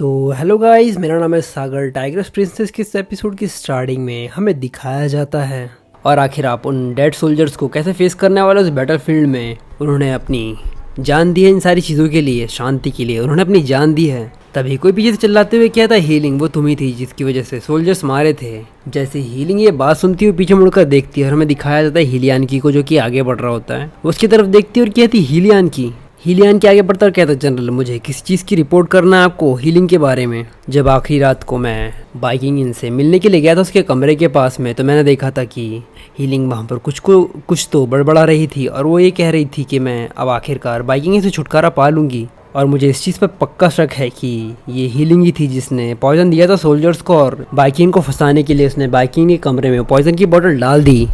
तो hello guys, मेरा नाम है सागर। टाइग्रेस प्रिंसेस के इस एपिसोड की स्टार्टिंग में हमें दिखाया जाता है और आखिर आप उन डेड सोल्जर्स को कैसे फेस करने वाले उस बैटलफील्ड में उन्होंने अपनी जान दी है। इन सारी चीज़ों के लिए, शांति के लिए उन्होंने अपनी जान दी है। तभी कोई पीछे से चिल्लाते हुए कहता है, हीलिंग वो तुम ही थी जिसकी वजह से सोल्जर्स मारे थे। जैसे हीलिंग ये बात सुनती हुई पीछे मुड़कर देखती है और हमें दिखाया जाता है हीलियानकी को, जो कि आगे बढ़ रहा होता है। वो उसकी तरफ देखती है और कहती है, हीलियान के आगे बढ़ता और कहता, जनरल मुझे किसी चीज़ की रिपोर्ट करना है आपको, हीलिंग के बारे में। जब आखिरी रात को मैं बाइकिंग इन से मिलने के लिए गया था उसके कमरे के पास में, तो मैंने देखा था कि हीलिंग वहाँ पर कुछ तो बड़बड़ा रही थी और वो ये कह रही थी कि मैं अब आखिरकार बाइकिंग से छुटकारा पा लूँगी। और मुझे इस चीज़ पर पक्का शक है कि ये हीलिंग ही थी जिसने पॉइजन दिया था सोल्जर्स को, और बाइकिंग को फंसाने के लिए उसने बाइकिंग के कमरे में पॉइजन की बोतल डाल दी।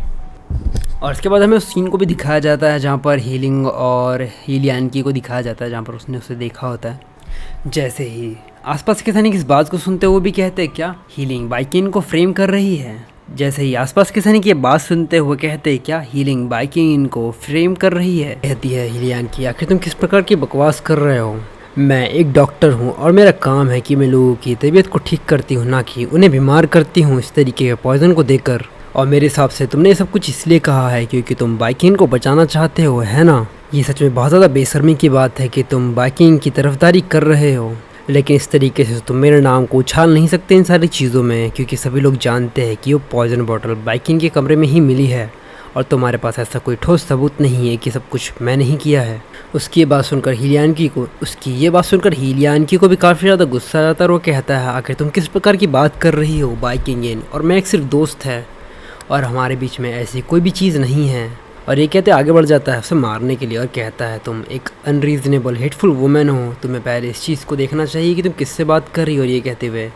और इसके बाद हमें उस सीन को भी दिखाया जाता है जहाँ पर हीलिंग और हीलियानकी को दिखाया जाता है, जहाँ पर उसने उसे देखा होता है। जैसे ही आसपास के सैनिक इस बात को सुनते हुए भी कहते हैं, क्या हीलिंग बाइकिंग को फ्रेम कर रही है। जैसे ही आसपास के सैनिक ये बात सुनते हुए कहते हैं, क्या हीलिंग बाइकिंग इनको फ्रेम कर रही है। कहती है हीलियानकी, आखिर तुम किस प्रकार की बकवास कर रहे हो। मैं एक डॉक्टर हूँ और मेरा काम है कि मैं लोगों की तबीयत को ठीक करती हूँ, ना कि उन्हें बीमार करती हूँ इस तरीके के पॉइजन को देकर। और मेरे हिसाब से तुमने ये सब कुछ इसलिए कहा है क्योंकि तुम बाइकिंग को बचाना चाहते हो, है ना। ये सच में बहुत ज़्यादा बेशर्मी की बात है कि तुम बाइकिंग की तरफदारी कर रहे हो, लेकिन इस तरीके से तुम मेरे नाम को उछाल नहीं सकते इन सारी चीज़ों में, क्योंकि सभी लोग जानते हैं कि वो पॉइजन बॉटल बाइकिंग के कमरे में ही मिली है और तुम्हारे पास ऐसा कोई ठोस सबूत नहीं है कि सब कुछ मैंने ही किया है। उसकी ये बात सुनकर हीलियानकी को भी काफ़ी ज़्यादा गुस्सा आ जाता है और वो कहता है, आखिर तुम किस प्रकार की बात कर रही हो बाइकिंग इन, और मैं एक सिर्फ दोस्त है और हमारे बीच में ऐसी कोई भी चीज़ नहीं है। और ये कहते आगे बढ़ जाता है उसे मारने के लिए और कहता है, तुम एक अनरीजनेबल हेटफुल वुमेन हो, तुम्हें पहले इस चीज़ को देखना चाहिए कि तुम किससे बात कर रही हो। और ये कहते हुए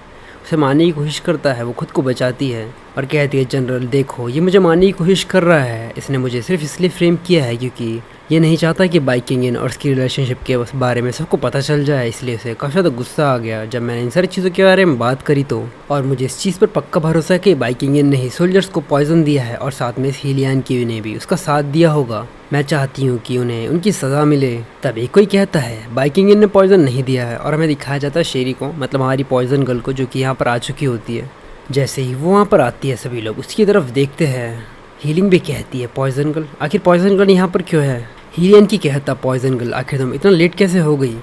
उसे मारने की कोशिश करता है, वो खुद को बचाती है और कहती है, जनरल देखो ये मुझे मारने की कोशिश कर रहा है, इसने मुझे सिर्फ इसलिए फ्रेम किया है क्योंकि ये नहीं चाहता कि बाइकिंग इन और उसकी रिलेशनशिप के बारे में सबको पता चल जाए। इसलिए उसे काफ़ी ज़्यादा गुस्सा आ गया जब मैंने इन सारी चीज़ों के बारे में बात करी तो। और मुझे इस चीज़ पर पक्का भरोसा है कि बाइकिंग इन ने ही सोल्जर्स को पॉइजन दिया है और साथ में इस हीलियानकी ने भी उसका साथ दिया होगा। मैं चाहती हूँ कि उन्हें उनकी सज़ा मिले। तभी कोई कहता है, बाइकिंग इन ने पॉइजन नहीं दिया है। और हमें दिखाया जाता है शेरी को, मतलब हमारी पॉइजन गर्ल को, जो कि यहाँ पर आ चुकी होती है। जैसे ही वो वहाँ पर आती है सभी लोग उसकी तरफ देखते हैं। हीलिंग भी कहती है, पॉइजन गर्ल, आखिर पॉइजन गर्ल यहाँ पर क्यों है। हीलियानकी कहता, पॉइजन गर्ल आखिर तुम इतना लेट कैसे हो गई।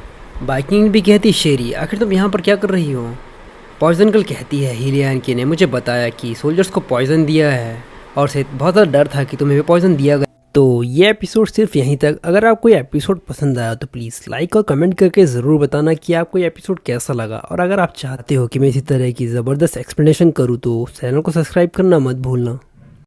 बाइकिंग भी कहती, शेरी आखिर तुम यहाँ पर क्या कर रही हो। पॉइजन गर्ल कहती है, हीलियानकी ने मुझे बताया कि सोल्जर्स को पॉइजन दिया है और उसे बहुत ज़्यादा डर था कि तुम्हें भी पॉइजन दिया गया। तो ये एपिसोड सिर्फ यहीं तक। अगर आपको ये एपिसोड पसंद आया तो प्लीज़ लाइक और कमेंट करके ज़रूर बताना कि आपको ये एपिसोड कैसा लगा। और अगर आप चाहते हो कि मैं इसी तरह की ज़बरदस्त एक्सप्लेनेशन करूँ तो चैनल को सब्सक्राइब करना मत भूलना।